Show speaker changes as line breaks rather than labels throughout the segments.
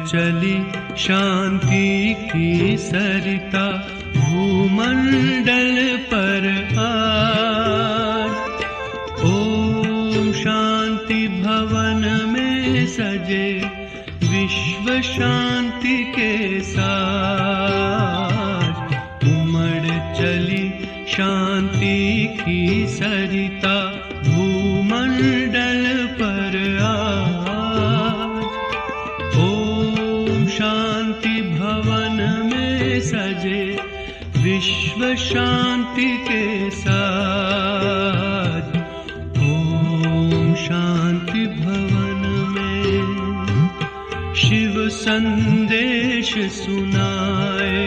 चली शांति की सरिता भूमंडल पर आज। ओम शांति भवन में सजे विश्व शांति के साथ। उमड़ चली शांति की सरिता भूमंडल पर आज। शांति भवन में सजे विश्व शांति के साथ। ओम शांति भवन में शिव संदेश सुनाए।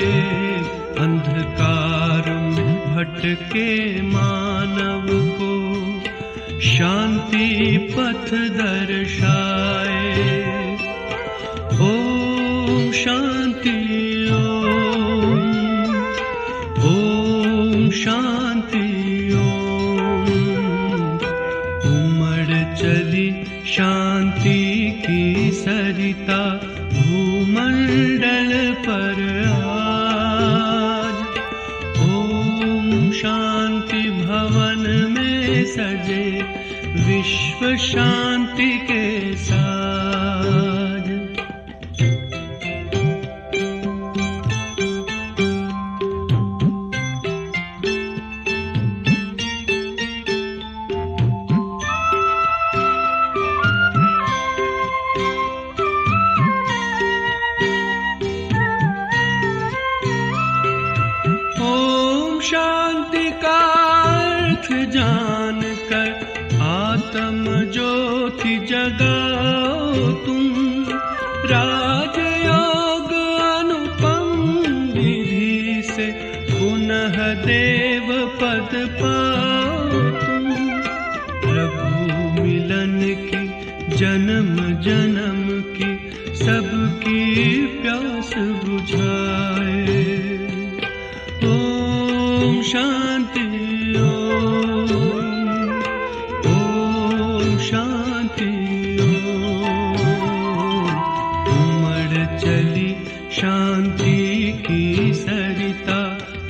अंधकार में भटके मानव को शांति पथ दर्शाए। ओम शांति ओम शांति उमड़ चली शांति की सरिता भूमंडल पर आज। ओम शांति भवन में सजे विश्व शांति के साथ। शांति का अर्थ जानकर आत्म ज्योति जगाओ तुम। राजयोग अनुपम विधि से पुनः देव पद पाओ तुम। प्रभु मिलन की जन्म जन्म की सबकी प्यास बुझाए। ओम शांति ओम शांति उमड़ चली शांति की सरिता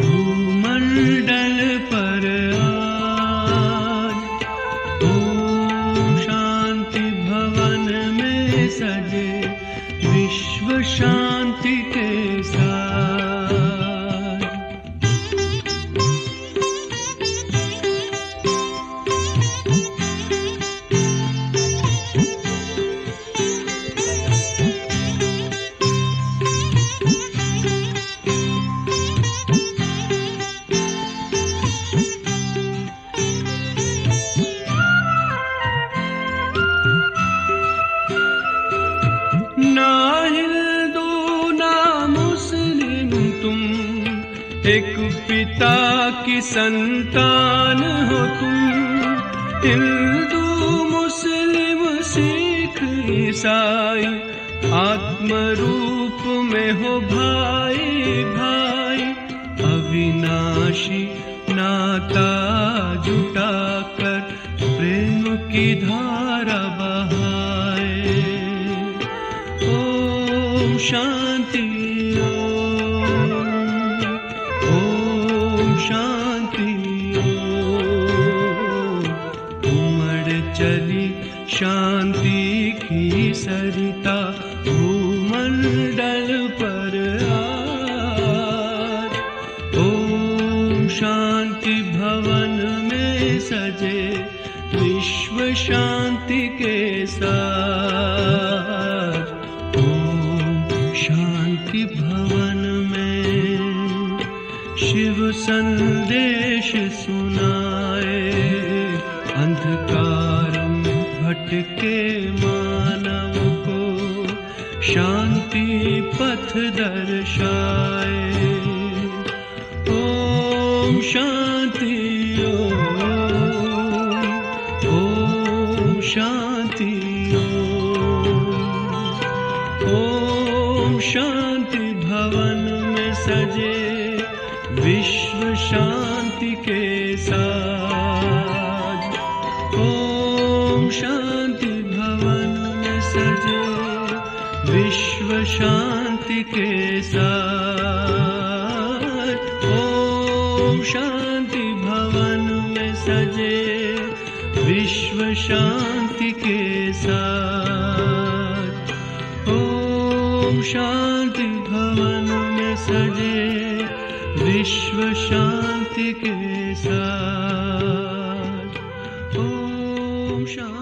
भूमंडल पर आज। ओम शांति भवन में सजे विश्व शांति के साथ। ना हिंदू ना मुस्लिम तुम, एक पिता की संतान हो तुम। हिंदू मुस्लिम सिख ईसाई आत्म रूप में हो भाई भाई। अविनाशी नाता जुटाकर प्रेम की धारा बहाए। ओम शांति ओम शांति उमड़ चली शांति की सरिता भूमंडल पर आज। ओम शांति भवन में सजे विश्व शांति के साथ। शांति भवन में शिव संदेश सुनाए। अंधकार में भटके मानव को शांति पथ दर्शाए। ओम शांति ओम शांति शांति भवन में सजे विश्व शांति के साज। ओम शांति भवन में सजे विश्व शांति के साज। ओम शांति भवन में सजे विश्व शांति के साथ। ओम शांति भवन में सजे विश्व शांति के साथ। ओम शांति।